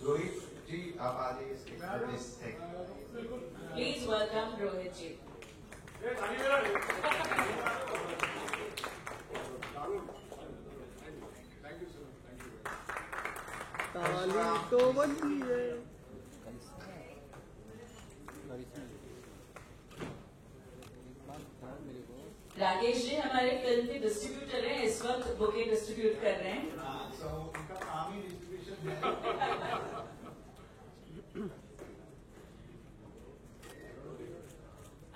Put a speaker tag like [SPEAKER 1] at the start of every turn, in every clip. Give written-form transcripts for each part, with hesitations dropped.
[SPEAKER 1] रोहित जी आप आ जाइए।
[SPEAKER 2] Please welcome Rohit जी।
[SPEAKER 3] ताली तो बंदी है।
[SPEAKER 2] राकेश जी हमारे फिल्म के डिस्ट्रीब्यूटर हैं, इस वक्त बुके डिस्ट्रीब्यूट कर रहे हैं।
[SPEAKER 1] उनका काम ही डिस्ट्रीब्यूशन है।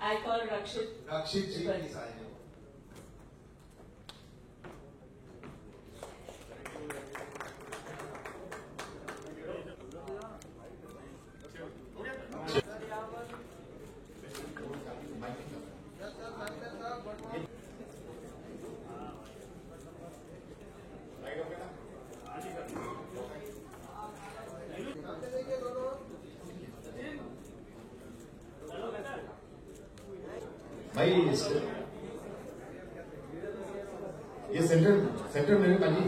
[SPEAKER 2] I call Rakshit
[SPEAKER 1] ji please आइए। भाई ये सेंटर मेरे पानी।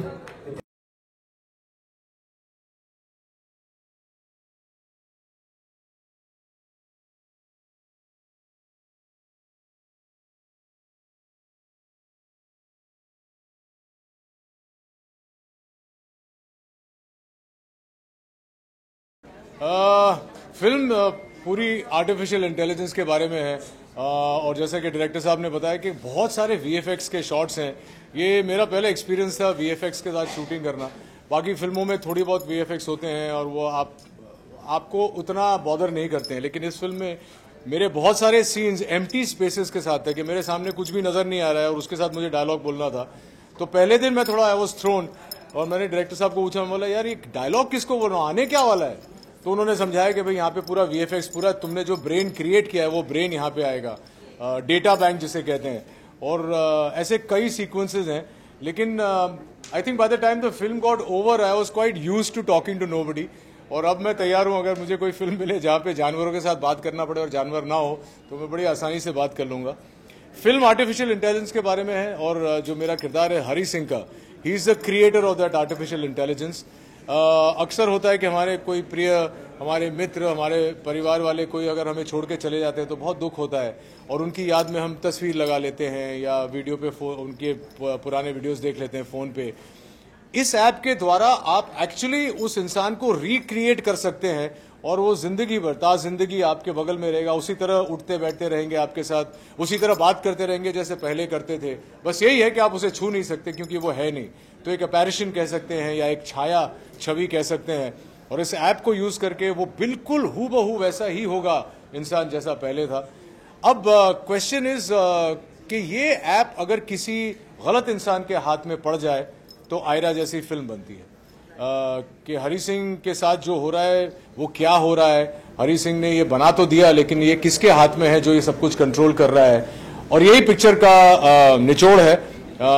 [SPEAKER 4] फिल्म पूरी आर्टिफिशियल इंटेलिजेंस के बारे में है और जैसा कि डायरेक्टर साहब ने बताया कि बहुत सारे वीएफएक्स के शॉट्स हैं। ये मेरा पहला एक्सपीरियंस था वीएफएक्स के साथ शूटिंग करना। बाकी फिल्मों में थोड़ी बहुत वीएफएक्स होते हैं और वो आपको उतना बॉदर नहीं करते हैं, लेकिन इस फिल्म में मेरे बहुत सारे सीन्स एम्प्टी स्पेसेस के साथ थे कि मेरे सामने कुछ भी नजर नहीं आ रहा है और उसके साथ मुझे डायलॉग बोलना था। तो पहले दिन मैं थोड़ा आई वॉज थ्रोन और मैंने डायरेक्टर साहब को पूछा, मैं बोला यार ये डायलॉग किसको बोल रहा हूँ, आने क्या वाला है? तो उन्होंने समझाया कि भाई यहाँ पे पूरा वीएफएक्स, पूरा तुमने जो ब्रेन क्रिएट किया है वो ब्रेन यहाँ पे आएगा, डेटा बैंक जिसे कहते हैं। और ऐसे कई सीक्वेंसेस हैं, लेकिन I think by the time the film got over I was quite used to talking to nobody. और अब मैं तैयार हूँ, अगर मुझे कोई फिल्म मिले जहाँ पे जानवरों के साथ बात करना पड़े और जानवर ना हो तो मैं बड़ी आसानी से बात कर लूंगा। फिल्म आर्टिफिशियल इंटेलिजेंस के बारे में है और जो मेरा किरदार है हरी सिंह का, he is the creator of that artificial intelligence. अक्सर होता है कि हमारे कोई प्रिय, हमारे मित्र, हमारे परिवार वाले कोई अगर हमें छोड़ के चले जाते हैं तो बहुत दुख होता है और उनकी याद में हम तस्वीर लगा लेते हैं या वीडियो पे उनके पुराने वीडियोस देख लेते हैं फ़ोन पे। इस ऐप के द्वारा आप एक्चुअली उस इंसान को रिक्रिएट कर सकते हैं और वो जिंदगी भर जिंदगी आपके बगल में रहेगा, उसी तरह उठते बैठते रहेंगे आपके साथ, उसी तरह बात करते रहेंगे जैसे पहले करते थे। बस यही है कि आप उसे छू नहीं सकते क्योंकि वो है नहीं। तो एक अपैरिशन कह सकते हैं या एक छाया छवि कह सकते हैं। और इस ऐप को यूज करके वो बिल्कुल हूबहू वैसा ही होगा इंसान जैसा पहले था। अब क्वेश्चन इज कि ये ऐप अगर किसी गलत इंसान के हाथ में पड़ जाए तो आयरा जैसी फिल्म बनती है। कि हरी सिंह के साथ जो हो रहा है वो क्या हो रहा है, हरी सिंह ने ये बना तो दिया लेकिन ये किसके हाथ में है जो ये सब कुछ कंट्रोल कर रहा है। और यही पिक्चर का निचोड़ है।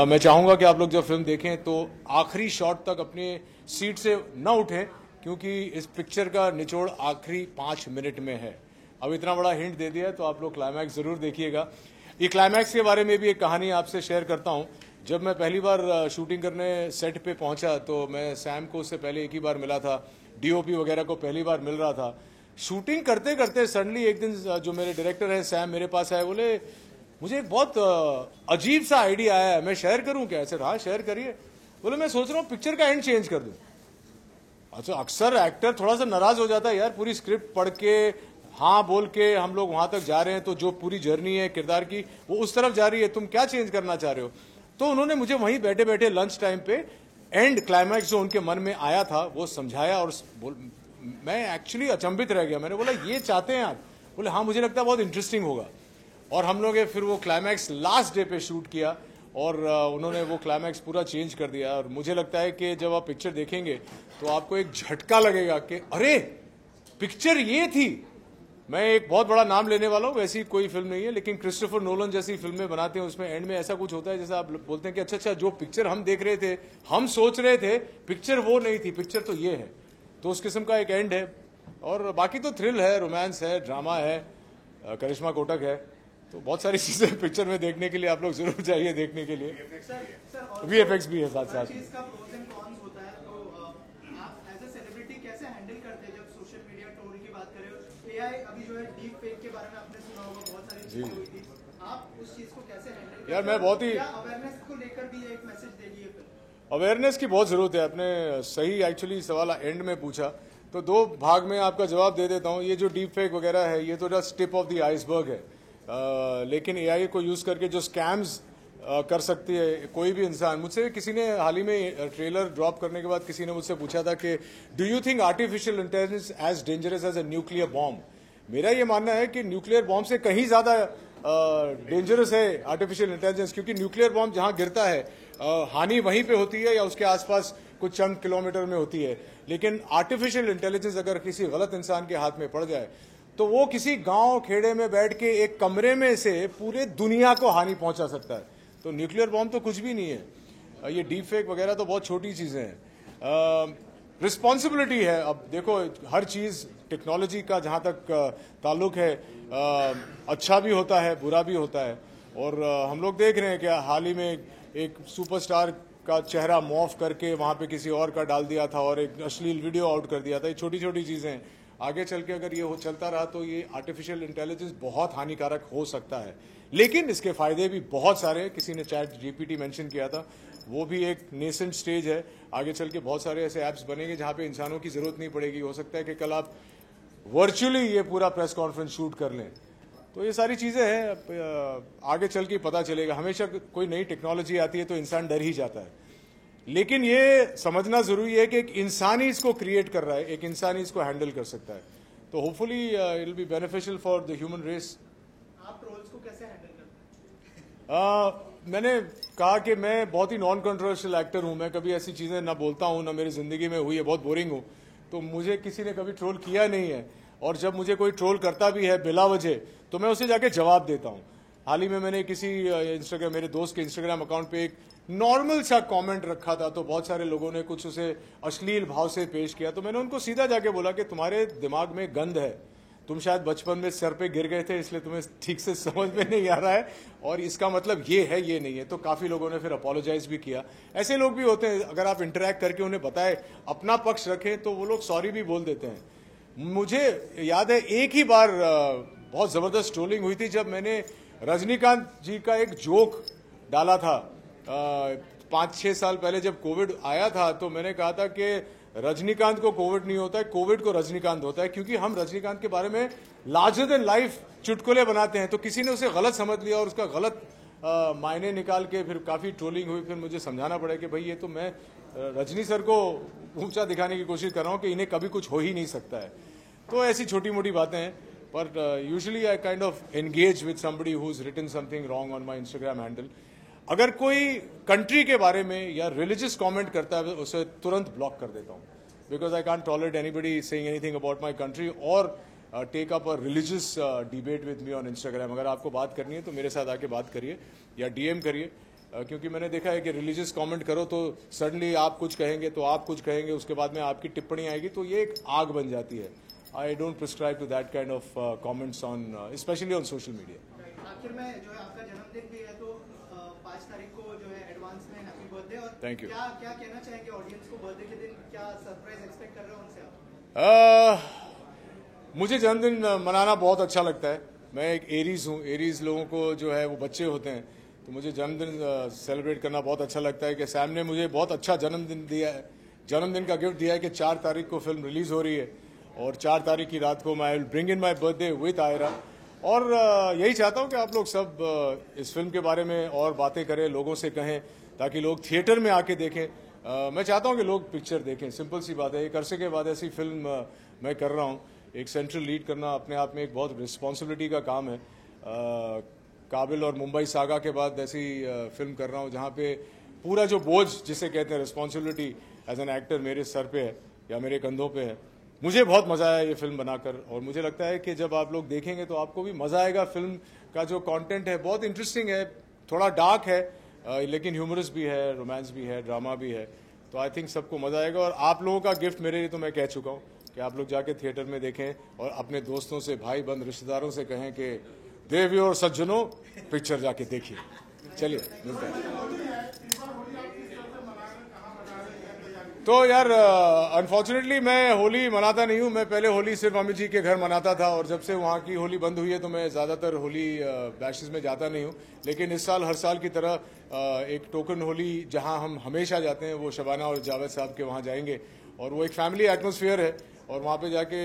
[SPEAKER 4] मैं चाहूंगा कि आप लोग जब फिल्म देखें तो आखिरी शॉट तक अपनी सीट से न उठें क्योंकि इस पिक्चर का निचोड़ आखिरी 5 मिनट में है। अब इतना बड़ा हिंट दे दिया है तो आप लोग क्लाइमैक्स जरूर देखिएगा। ये क्लाइमैक्स के बारे में भी एक कहानी आपसे शेयर करता हूं। जब मैं पहली बार शूटिंग करने सेट पे पहुंचा तो मैं सैम को उससे पहले एक ही बार मिला था, डीओपी वगैरह को पहली बार मिल रहा था। शूटिंग करते करते सडनली एक दिन जो मेरे डायरेक्टर है सैम मेरे पास आए, बोले मुझे एक बहुत अजीब सा आइडिया आया है, मैं शेयर करूं क्या? ऐसे हाँ शेयर करिए। बोले मैं सोच रहा हूँ पिक्चर का एंड चेंज कर दूं। अच्छा, अक्सर एक्टर थोड़ा सा नाराज हो जाता है, यार पूरी स्क्रिप्ट पढ़ के हाँ बोल के हम लोग वहां तक जा रहे हैं तो जो पूरी जर्नी है किरदार की वो उस तरफ जा रही है, तुम क्या चेंज करना चाह रहे हो? तो उन्होंने मुझे वहीं बैठे बैठे लंच टाइम पे एंड क्लाइमैक्स जो उनके मन में आया था वो समझाया और मैं एक्चुअली अचंभित रह गया। मैंने बोला ये चाहते हैं आप? बोले हाँ मुझे लगता है बहुत इंटरेस्टिंग होगा। और हम लोग फिर वो क्लाइमैक्स लास्ट डे पे शूट किया और उन्होंने वो क्लाइमैक्स पूरा चेंज कर दिया। और मुझे लगता है कि जब आप पिक्चर देखेंगे तो आपको एक झटका लगेगा कि अरे पिक्चर ये थी। मैं एक बहुत बड़ा नाम लेने वाला हूँ, वैसी कोई फिल्म नहीं है, लेकिन क्रिस्टोफर नोलन जैसी फिल्में बनाते हैं उसमें एंड में ऐसा कुछ होता है जैसा आप बोलते हैं कि अच्छा अच्छा जो पिक्चर हम देख रहे थे, हम सोच रहे थे पिक्चर वो नहीं थी, पिक्चर तो ये है। तो उस किस्म का एक एंड है। और बाकी तो थ्रिल है, रोमांस है, ड्रामा है, करिश्मा कोटक है, तो बहुत सारी चीजें पिक्चर में देखने के लिए आप लोग जरूर जाइए देखने के लिए। वीएफएक्स भी है साथ साथ।
[SPEAKER 1] बारे में आपने सुना होगा, बहुत सारी
[SPEAKER 4] जी।
[SPEAKER 1] चीजें हुई थी, आप उस चीज को कैसे हैंडल
[SPEAKER 4] यार, मैं बहुत ही
[SPEAKER 1] अवेयरनेस को लेकर भी एक मैसेज देगी फिर?
[SPEAKER 4] अवेयरनेस की बहुत ज़रूरत है। आपने सही एक्चुअली सवाल एंड में पूछा, तो दो भाग में आपका जवाब दे देता हूँ। ये जो डीप फेक वगैरह है, ये तो just tip of the iceberg है। लेकिन एआई को यूज़ करके जो स्कैम्स कर सकती है कोई भी इंसान। मुझसे किसी ने हाल ही में ट्रेलर ड्रॉप करने के बाद किसी ने मुझसे पूछा था कि do you think artificial intelligence as dangerous as a nuclear bomb? मेरा ये मानना है कि न्यूक्लियर बॉम्ब से कहीं ज़्यादा डेंजरस है आर्टिफिशियल इंटेलिजेंस, क्योंकि न्यूक्लियर बॉम्ब जहां गिरता है हानि वहीं पे होती है या उसके आसपास कुछ चंद किलोमीटर में होती है। लेकिन आर्टिफिशियल इंटेलिजेंस अगर किसी गलत इंसान के हाथ में पड़ जाए तो वो किसी गांव खेड़े में बैठ के एक कमरे में से पूरे दुनिया को हानि पहुंचा सकता है। तो न्यूक्लियर बॉम्ब तो कुछ भी नहीं है। ये डीप फेक वगैरह तो बहुत छोटी चीजें हैं। रिस्पॉन्सिबिलिटी है। अब देखो, हर चीज टेक्नोलॉजी का जहां तक ताल्लुक है, अच्छा भी होता है, बुरा भी होता है। और हम लोग देख रहे हैं कि हाल ही में एक सुपरस्टार का चेहरा मॉफ करके वहां पे किसी और का डाल दिया था और एक अश्लील वीडियो आउट कर दिया था। ये छोटी छोटी चीजें हैं। आगे चल के अगर ये चलता रहा तो ये आर्टिफिशियल इंटेलिजेंस बहुत हानिकारक हो सकता है, लेकिन इसके फायदे भी बहुत सारे हैं। किसी ने चैट जीपीटी मेंशन किया था, वो भी एक नेसेंट स्टेज है। आगे चल के बहुत सारे ऐसे ऐप्स बनेंगे जहां पे इंसानों की जरूरत नहीं पड़ेगी। हो सकता है कि कल आप वर्चुअली ये पूरा प्रेस कॉन्फ्रेंस शूट कर लें। तो ये सारी चीजें हैं, आगे चल के पता चलेगा। हमेशा कोई नई टेक्नोलॉजी आती है तो इंसान डर ही जाता है, लेकिन ये समझना जरूरी है कि एक इंसान ही इसको क्रिएट कर रहा है, एक इंसान ही इसको हैंडल कर सकता है। तो hopefully it will be beneficial for the human race.
[SPEAKER 1] आप ट्रोल्स को कैसे हैंडल करते हैं?
[SPEAKER 4] मैंने कहा कि मैं बहुत ही नॉन कंट्रोवर्शियल एक्टर हूं। मैं कभी ऐसी चीजें ना बोलता हूं, ना मेरी जिंदगी में हुई है, बहुत बोरिंग हूं। तो मुझे किसी ने कभी ट्रोल किया नहीं है, और जब मुझे कोई ट्रोल करता भी है बिला वजह तो मैं उसे जाके जवाब देता हूं। हाल ही में मैंने किसी इंस्टाग्राम, मेरे दोस्त के इंस्टाग्राम अकाउंट पे एक नॉर्मल सा कमेंट रखा था, तो बहुत सारे लोगों ने कुछ उसे अश्लील भाव से पेश किया। तो मैंने उनको सीधा जाके बोला कि तुम्हारे दिमाग में गंद है, तुम शायद बचपन में सर पे गिर गए थे, इसलिए तुम्हें ठीक से समझ में नहीं आ रहा है, और इसका मतलब ये है, ये नहीं है। तो काफी लोगों ने फिर अपोलोजाइज भी किया। ऐसे लोग भी होते हैं, अगर आप इंटरेक्ट करके उन्हें बताए, अपना पक्ष रखें, तो वो लोग सॉरी भी बोल देते हैं। मुझे याद है एक ही बार बहुत जबरदस्त ट्रोलिंग हुई थी, जब मैंने रजनीकांत जी का एक जोक डाला था 5-6 साल पहले। जब कोविड आया था तो मैंने कहा था कि रजनीकांत को कोविड नहीं होता है, कोविड को रजनीकांत होता है, क्योंकि हम रजनीकांत के बारे में लार्जर देन लाइफ चुटकुले बनाते हैं। तो किसी ने उसे गलत समझ लिया और उसका गलत मायने निकाल के फिर काफी ट्रोलिंग हुई। फिर मुझे समझाना पड़ा कि भाई ये तो मैं रजनी सर को ऊंचा दिखाने की कोशिश कर रहा हूं कि इन्हें कभी कुछ हो ही नहीं सकता है। तो ऐसी छोटी मोटी बातें हैं, but usually I kind of engage with somebody who is written something wrong on my Instagram handle. अगर कोई कंट्री के बारे में या रिलीजियस कमेंट करता है उसे तुरंत ब्लॉक कर देता हूं, because I can't tolerate anybody saying anything about my country और take up a religious debate with me on Instagram. अगर आपको बात करनी है तो मेरे साथ आके बात करिए या डीएम करिए, क्योंकि मैंने देखा है कि रिलीजियस कमेंट करो तो सडनली आप कुछ कहेंगे तो आप कुछ कहेंगे, उसके बाद में आपकी टिप्पणी आएगी, तो ये एक आग बन जाती है। I don't prescribe to that kind of comments on specially on social media.
[SPEAKER 1] आखिर में जो है आपका जन्मदिन भी है, तो 5 तारीख को जो है एडवांस में हैप्पी बर्थडे। और
[SPEAKER 4] Thank you.
[SPEAKER 1] क्या क्या कहना चाहेंगे ऑडियंस को बर्थडे के दिन, क्या सरप्राइज एक्सपेक्ट कर रहे हो उनसे आप?
[SPEAKER 4] मुझे जन्मदिन मनाना बहुत अच्छा लगता है। मैं एक एरीज हूँ। एरीज लोगों को जो है वो बच्चे होते हैं, तो मुझे जन्मदिन सेलिब्रेट करना बहुत अच्छा लगता है कि सैम ने मुझे बहुत अच्छा जन्मदिन दिया है, जन्मदिन का गिफ्ट दिया है कि 4 तारीख को फिल्म रिलीज हो रही है और 4 तारीख की रात को मैं will bring in my birthday with Ayra. और यही चाहता हूं कि आप लोग सब इस फिल्म के बारे में और बातें करें, लोगों से कहें, ताकि लोग थिएटर में आके देखें। मैं चाहता हूं कि लोग पिक्चर देखें, सिंपल सी बात है। एक अरसे के बाद ऐसी फिल्म मैं कर रहा हूं। एक सेंट्रल लीड करना अपने आप में एक बहुत रिस्पॉन्सिबिलिटी का काम है। काबिल और मुंबई सागा के बाद ऐसी फिल्म कर रहा हूं जहां पे पूरा जो बोझ जिसे कहते हैं रिस्पॉन्सिबिलिटी एज एन एक्टर मेरे सर पे है या मेरे कंधों पे है। मुझे बहुत मजा आया ये फिल्म बनाकर, और मुझे लगता है कि जब आप लोग देखेंगे तो आपको भी मजा आएगा। फिल्म का जो कंटेंट है बहुत इंटरेस्टिंग है, थोड़ा डार्क है, लेकिन ह्यूमरस भी है, रोमांस भी है, ड्रामा भी है। तो आई थिंक सबको मजा आएगा। और आप लोगों का गिफ्ट मेरे लिए तो मैं कह चुका हूँ कि आप लोग जाके थिएटर में देखें और अपने दोस्तों से, भाई बंद रिश्तेदारों से कहें कि देवी और सज्जनों पिक्चर जाके देखिए। चलिए मिलते हैं। तो यार अनफॉर्चुनेटली मैं होली मनाता नहीं हूँ। मैं पहले होली सिर्फ अमित जी के घर मनाता था और जब से वहाँ की होली बंद हुई है तो मैं ज़्यादातर होली बैशेस में जाता नहीं हूँ। लेकिन इस साल हर साल की तरह एक टोकन होली जहाँ हम हमेशा जाते हैं वो शबाना और जावेद साहब के वहाँ जाएंगे और वो एक फैमिली एटमॉस्फेयर है और वहाँ पे जाके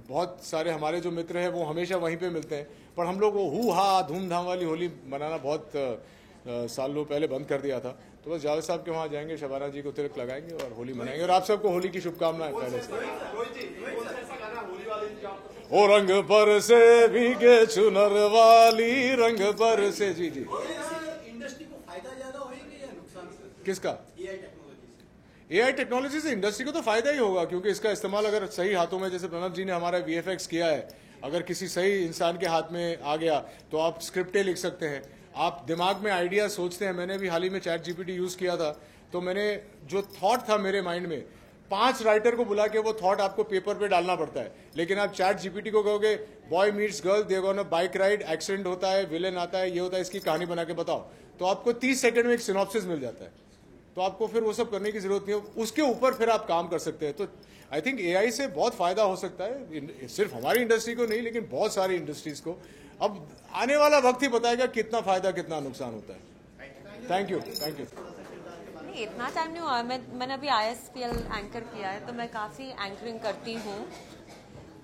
[SPEAKER 4] बहुत सारे हमारे जो मित्र हैं वो हमेशा वहीं पे मिलते हैं। पर हम लोग वो हू हा धूमधाम वाली होली मनाना बहुत सालों पहले बंद कर दिया था। तो बस जावेद साहब के वहाँ जाएंगे, शबाना जी को तिलक लगाएंगे और होली मनाएंगे। और आप सबको होली की शुभकामनाएं पहले से। ओ रंग पर से भीगे चुनर वाली रंग पर से। जी जी,
[SPEAKER 1] इंडस्ट्री को फायदा ज्यादा होगी या नुकसान?
[SPEAKER 4] किसका? एआई टेक्नोलॉजी से इंडस्ट्री को तो फायदा ही होगा क्योंकि इसका इस्तेमाल अगर सही हाथों में, जैसे प्रणव जी ने हमारा वीएफएक्स किया है, अगर किसी सही इंसान के हाथ में आ गया तो आप स्क्रिप्टें लिख सकते हैं, आप दिमाग में आइडिया सोचते हैं। मैंने भी हाल ही में चैट जीपीटी यूज किया था तो मैंने जो थॉट था मेरे माइंड में 5 राइटर को बुला के वो थॉट आपको पेपर पे डालना पड़ता है। लेकिन आप चैट जीपीटी को कहोगे बॉय मीट्स गर्ल, दे गो ना बाइक राइड, एक्सीडेंट होता है, विलेन आता है, ये होता है, इसकी कहानी बना के बताओ, तो आपको 30 सेकंड में एक सिनॉप्सिस मिल जाता है। तो आपको फिर वो सब करने की जरूरत नहीं है, उसके ऊपर फिर आप काम कर सकते हैं। तो आई थिंक एआई से बहुत फायदा हो सकता है, सिर्फ हमारी इंडस्ट्री को नहीं लेकिन बहुत सारी इंडस्ट्रीज को। अब आने वाला वक्त ही बताएगा कितना फायदा कितना नुकसान होता है। Thank you.
[SPEAKER 5] नहीं, इतना टाइम नहीं हुआ। मैंने अभी ISPL एंकर किया है तो मैं काफ़ी एंकरिंग करती हूँ।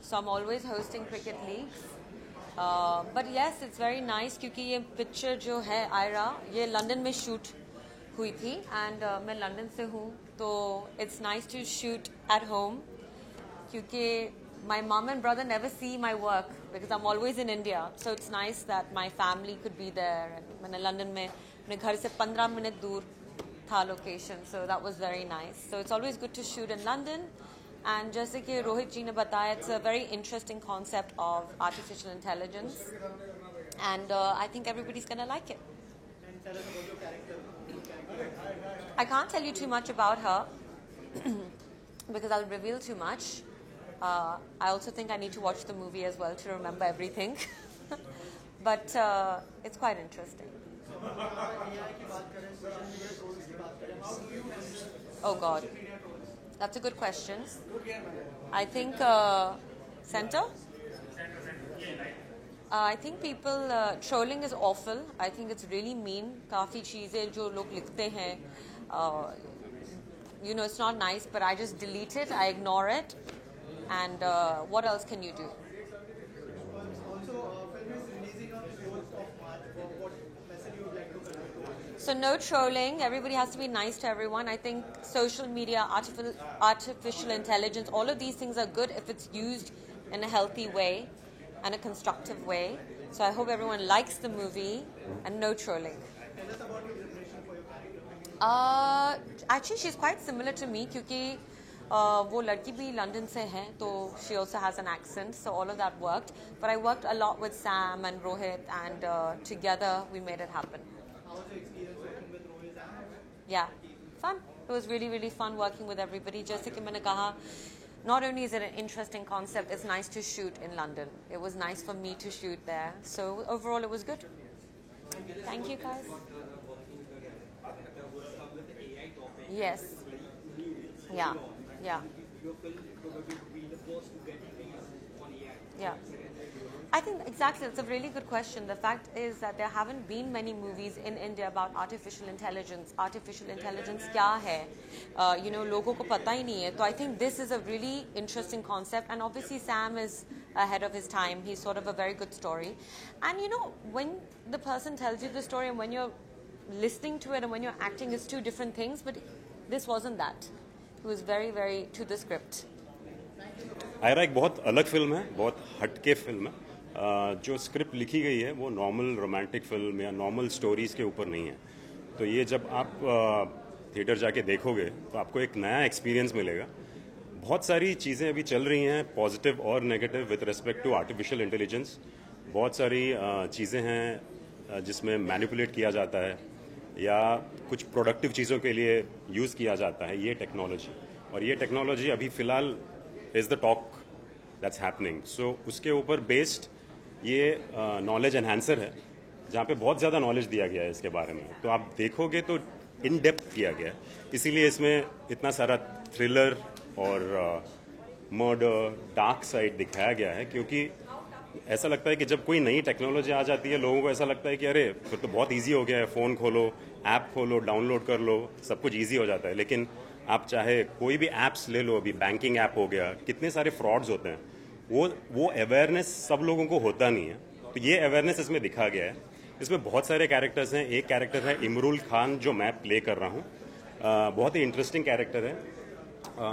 [SPEAKER 5] So I am always hosting cricket leagues. But yes, it's very nice क्योंकि ये पिक्चर जो है आयरा, ये लंदन में शूट हुई थी एंड मैं लंदन से हूँ तो it's nice to shoot at home क्योंकि my mom and brother never see my work because I'm always in India. So it's nice that my family could be there. And मैंने London में अपने घर से 15 minute दूर था location, so that was very nice. So it's always good to shoot in London. And जैसे कि रोहित जी ने बताया, it's a very interesting concept of artificial intelligence. And I think everybody's gonna like it. I can't tell you too much about her because I'll reveal too much. I also think I need to watch the movie as well to remember everything. But it's quite interesting. Oh God, that's a good question. I think center. I think people trolling is awful. I think it's really mean. काफी चीजें जो लोग लिखते हैं, you know, it's not nice. But I just delete it. I ignore it. And what else can you do?
[SPEAKER 1] Also, film is releasing on 4th of March. What message you would like to convey?
[SPEAKER 5] So no trolling. Everybody has to be nice to everyone. I think social media, artificial intelligence, all of these things are good if it's used in a healthy way and a constructive way. So I hope everyone likes the movie and no trolling.
[SPEAKER 1] Tell us about your preparation for your character.
[SPEAKER 5] Actually, she's quite similar to me क्योंकि वो लड़की भी London से है तो she also has an accent, so all of that worked. But I worked a lot with Sam and Rohit and together we made it happen.
[SPEAKER 1] How was your experience working with Rohit and
[SPEAKER 5] Yeah, fun. It was really, really fun working with everybody. जैसे कि मैंने कहा, not only is it an interesting concept, it's nice to shoot in London. It was nice for me to shoot there. So overall, it was good. Thank you, guys. Yes. Yeah. Yeah. Yeah. I think exactly, it's a really good question. The fact is that there haven't been many movies in India about artificial intelligence. Artificial intelligence क्या है? You know, लोगों को पता ही नहीं है. So I think this is a really interesting concept, and obviously Sam is ahead of his time. He's sort of a very good story. And you know, when the person tells you the story and when you're listening to it and when you're acting, it's two different things, but this wasn't that. It was very, very to the script.
[SPEAKER 6] Ayra एक बहुत अलग film है, बहुत हटके film है. जो script लिखी गई है वो नॉर्मल रोमांटिक फिल्म या नॉर्मल स्टोरीज़ के ऊपर नहीं है. तो ये जब आप थिएटर जाके देखोगे तो आपको एक नया एक्सपीरियंस मिलेगा. बहुत सारी चीज़ें अभी चल रही हैं पॉजिटिव और negative with respect to artificial intelligence. बहुत सारी चीज़ें हैं जिसमें मैनिपुलेट किया जाता है या कुछ प्रोडक्टिव चीज़ों के लिए यूज़ किया जाता है ये टेक्नोलॉजी. और ये टेक्नोलॉजी अभी फ़िलहाल is the talk that's happening. So उसके ऊपर बेस्ड ये नॉलेज एनहांसर है जहाँ पे बहुत ज़्यादा नॉलेज दिया गया है इसके बारे में. तो आप देखोगे तो इन डेप्थ किया गया है, इसीलिए इसमें इतना सारा थ्रिलर और मर्डर डार्क साइड दिखाया गया है, क्योंकि ऐसा लगता है कि जब कोई नई टेक्नोलॉजी आ जाती है लोगों को ऐसा लगता है कि अरे फिर तो बहुत इजी हो गया है, फ़ोन खोलो, ऐप खोलो, डाउनलोड कर लो, सब कुछ इजी हो जाता है। लेकिन आप चाहे कोई भी ऐप्स ले लो, अभी बैंकिंग ऐप हो गया, कितने सारे फ्रॉड्स होते हैं, वो अवेयरनेस सब लोगों को होता नहीं है। तो ये अवेयरनेस इसमें दिखा गया है। इसमें बहुत सारे कैरेक्टर्स हैं। एक कैरेक्टर है इमरुल खान जो मैं प्ले कर रहा हूँ, बहुत ही इंटरेस्टिंग कैरेक्टर है।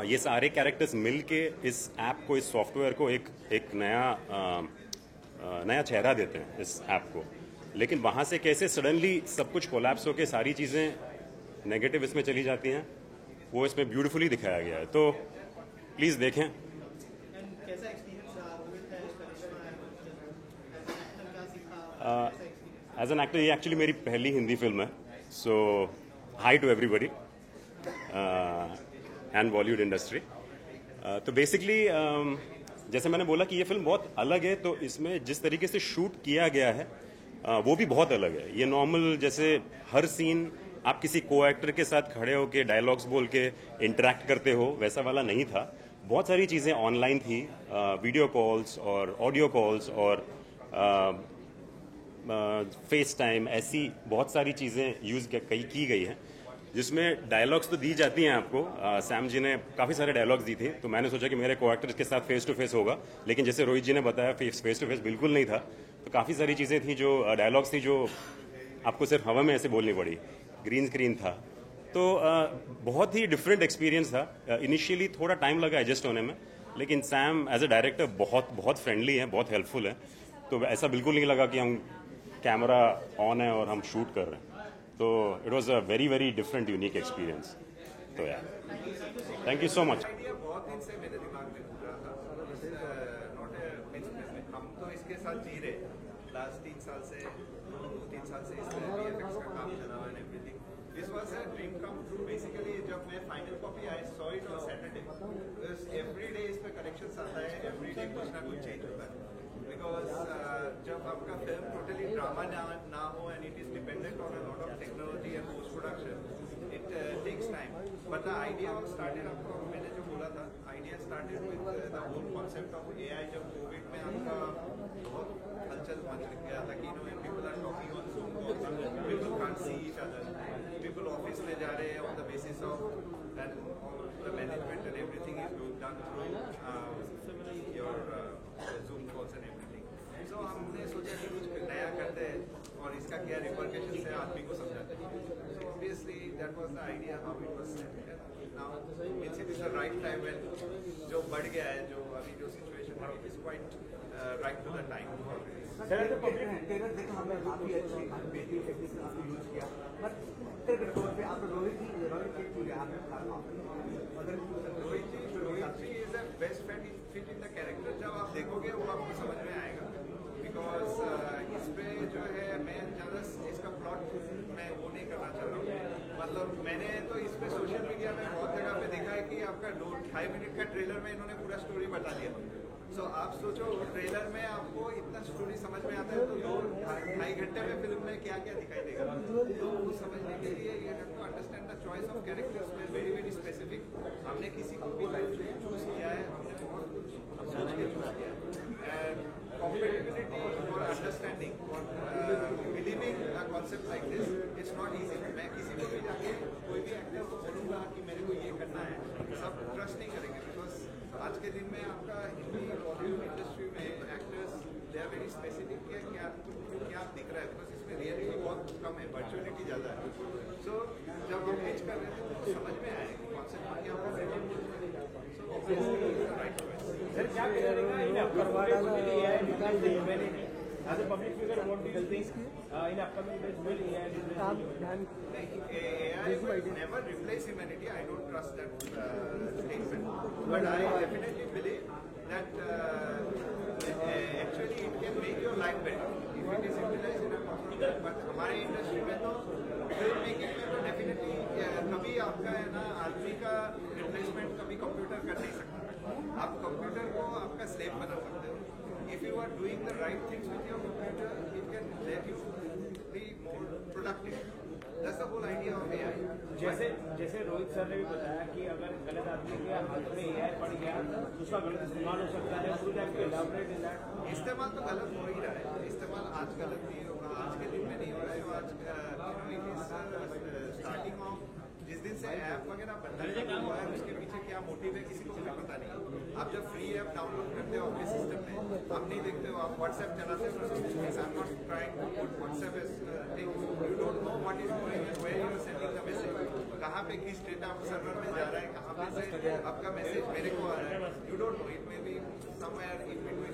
[SPEAKER 6] ये सारे कैरेक्टर्स मिल के इस ऐप को, इस सॉफ्टवेयर को एक नया चेहरा देते हैं इस ऐप को। लेकिन वहाँ से कैसे सडनली सब कुछ कोलैप्स होकर सारी चीज़ें नेगेटिव इसमें चली जाती हैं, वो इसमें ब्यूटीफुली दिखाया गया है। तो प्लीज़ देखें।
[SPEAKER 1] कैसा एक्सपीरियंस रहा रोहित है, करिश्मा है, क्या सीखा?
[SPEAKER 6] एज एन एक्टर ये एक्चुअली मेरी पहली हिंदी फिल्म है, so hi to everybody and Bollywood industry. तो बेसिकली जैसे मैंने बोला कि ये फिल्म बहुत अलग है, तो इसमें जिस तरीके से शूट किया गया है वो भी बहुत अलग है। ये नॉर्मल जैसे हर सीन आप किसी को एक्टर के साथ खड़े होके डायलॉग्स बोल के इंटरेक्ट करते हो, वैसा वाला नहीं था। बहुत सारी चीज़ें ऑनलाइन थी, वीडियो कॉल्स और ऑडियो कॉल्स और फेस टाइम, ऐसी बहुत सारी चीज़ें यूज़ की गई हैं, जिसमें डायलॉग्स तो दी जाती हैं आपको। सैम जी ने काफ़ी सारे डायलॉग्स दी थी, तो मैंने सोचा कि मेरे को एक्टर्स के साथ फेस टू फेस होगा, लेकिन जैसे रोहित जी ने बताया फेस टू फेस बिल्कुल नहीं था। तो काफ़ी सारी चीज़ें थी जो डायलॉग्स थी जो आपको सिर्फ हवा में ऐसे बोलनी पड़ी, ग्रीन स्क्रीन था। तो बहुत ही डिफरेंट एक्सपीरियंस था। इनिशियली थोड़ा टाइम लगा एडजस्ट होने में, लेकिन सैम एज अ डायरेक्टर बहुत फ्रेंडली है, बहुत हेल्पफुल है। तो ऐसा बिल्कुल नहीं लगा कि हम कैमरा ऑन है और हम शूट कर रहे हैं। तो it was a very different unique experience. तो यार थैंक यू सो मच।
[SPEAKER 7] बहुत दिन से मेरे दिमाग में घूम रहा था, नॉट ए हम तो इसके साथ जी रहे लास्ट 2-3 साल से इसमें VFX का काम चला हुआ है everything. This was a dream come true basically. जब मैं final copy I saw it on Saturday, every day इस पे करेक्शंस आता है, एवरी डे कुछ ना कुछ चेंज होता है। बिकॉज जब आपका फिल्म टोटली ड्रामा ना हो and it is dependent on a lot of technology and post production, it takes time. But the idea of started, आपको मैंने जो बोला था, idea started with the whole concept of AI। जब covid में आपका बहुत हलचल मच गया था कि people are talking on Zoom calls, people can't see each other, people office में जा रहे हैं on the basis of and the management and everything is done through your Zoom calls and everything. So हमने सोचा कि कुछ नया करते हैं और इसका क्या रिपरकशंस है आदमी को समझाते हैं। So obviously that was the idea how it was set. Now it is the right time when जो बढ़ गया है, जो अभी जो सिचुएशन है, it is quite right to the time for this.
[SPEAKER 8] Sir तो पब्लिक ट्रेलर देखा, हमने काफी अच्छी बेटी टेक्निक आपने यूज किया, बट क्रिकेट तौर पे आप रोहित जी क्यों गया आपने?
[SPEAKER 7] Rohit ji is the best fit in the character. जब आप देखोगे वो आपको समझ में आएगा, बिकॉज इस पे जो है मैं ज़्यादा इसका प्लॉट मैं वो नहीं करना चाह रहा हूँ। मतलब मैंने तो इस पे सोशल मीडिया में बहुत जगह पे देखा है कि आपका 2-2.5 मिनट का ट्रेलर में इन्होंने पूरा स्टोरी बता दिया। सो आप सोचो ट्रेलर में आपको इतना स्टोरी समझ में आता है, तो 2-2.5 घंटे में फिल्म में क्या क्या दिखाई देगा। तो वो समझने के लिए you have to understand the choice of characters में वेरी स्पेसिफिक। हमने किसी को भी लाइफ चूज किया है, हमने बहुत कुछ सोच के चूज किया है। एंड कॉम्पेटिबिलिटी और अंडरस्टैंडिंग और believing a concept like this it's not easy. मैं किसी को भी जाके कोई भी एक्टर को बोलूँगा कि मेरे को ये करना है, सब ट्रस्ट नहीं करेंगे। बिकॉज आज के दिन में आपका हिंदी बॉलीवुड इंडस्ट्री में actors they are very specific कि क्या आप दिख रहा है, बिकॉज इसमें रियलिटी बहुत कम है, वर्चुअलिटी ज़्यादा है। सो जब हम पिच कर रहे थे तो समझ में आया कि कॉन्सेप्ट क्या होगा। So obviously right choice.
[SPEAKER 8] Sir क्या as a public figure, what do you think in upcoming days will AI
[SPEAKER 7] will never replace humanity. I don't trust that statement, but I definitely believe that actually it can make your life better if it is utilized in a computer. But हमारे industry में तो film making में तो definitely कभी आपका है ना आदमी का रिप्लेसमेंट कभी कंप्यूटर कर नहीं सकता। आप कंप्यूटर को आपका स्लेव बना सकते हो। If you are doing the right things with your computer, it can let you be more productive. That's the whole idea of AI.
[SPEAKER 9] जैसे रोहित सर ने भी बताया कि अगर गलत आदमी के हाथ में AI पड़ गया तो उसका गलत इस्तेमाल हो सकता है।
[SPEAKER 7] इस्तेमाल तो गलत हो ही रहा है। इस्तेमाल आज गलत नहीं होगा, आज के दिन में नहीं हो रहा है। आज स्टार्टिंग ऑफ जिस दिन से ऐप वगैरह बनना शुरू हुआ है उसके पीछे क्या मोटिव है किसी को भी पता नहीं। आप जब फ्री ऐप डाउनलोड करते हो अपने सिस्टम में, आप नहीं देखते हो, आप व्हाट्सएप चलाते हो, WhatsApp you don't know what is going and where you are sending the message, कहाँ पे किस डेटा सर्वर में जा रहा है, कहाँ पे से आपका मैसेज मेरे को आ रहा है, you don't no, it may be somewhere in between,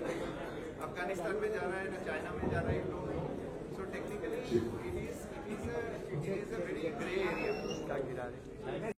[SPEAKER 7] Afghanistan में जा रहा है ना चाइना में जा रहा है, you don't no. So technically it is a very grey area.